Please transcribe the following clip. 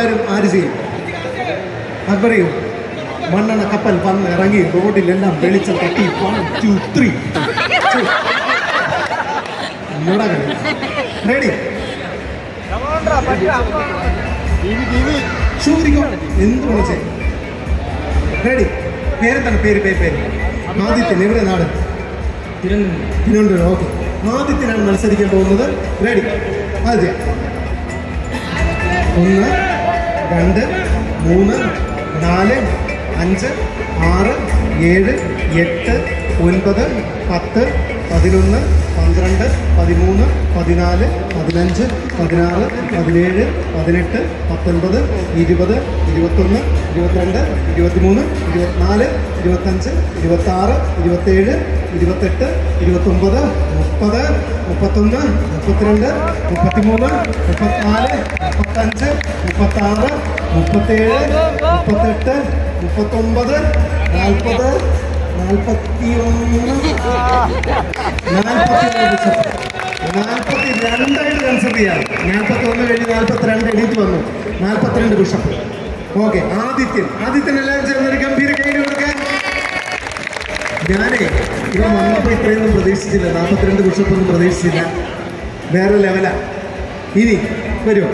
ആര് ചെയ്യും? പറയൂ. മണ്ണെണ്ണ കപ്പൽ വന്ന് ഇറങ്ങി റോഡിലെല്ലാം വെളിച്ചം തട്ടി 1 2 3 റെഡി? എന്ത് വിളിച്ചേ? റെഡി? പേര് തന്നെ പേര് ആദിത്യൻ. എവിടെ നാട്? തിരുവനന്തപുരം. ഓക്കെ, ആദിത്യനാണ് മത്സരിക്കാൻ പോകുന്നത്. റെഡി? ആദ്യ 1 2 3 4 5 6 7 8 9 10 11 12 13 14 15 16 17 18 19 20 21 22 23 24 25 26 27 28 29 30 31 32 33 34 35 36 37 38 39 40 42 കൺസിഡർ ചെയ്യാം. 41 കഴിഞ്ഞ് 42 എണീറ്റ് വന്നു. 42 പുഷപ്പ്. ഓക്കെ, ആദിത്യൻ എല്ലാവരും ചേർന്നൊരു ഗംഭീര കൈ കൊടുക്കാൻ. ഞാനേ ഇവൻ വന്നപ്പോൾ ഇത്രയൊന്നും പ്രതീക്ഷിച്ചില്ല. 42 പുഷപ്പ് ഒന്നും പ്രതീക്ഷിച്ചില്ല. വേറെ ലെവലാ. ഇനി വരുമോ?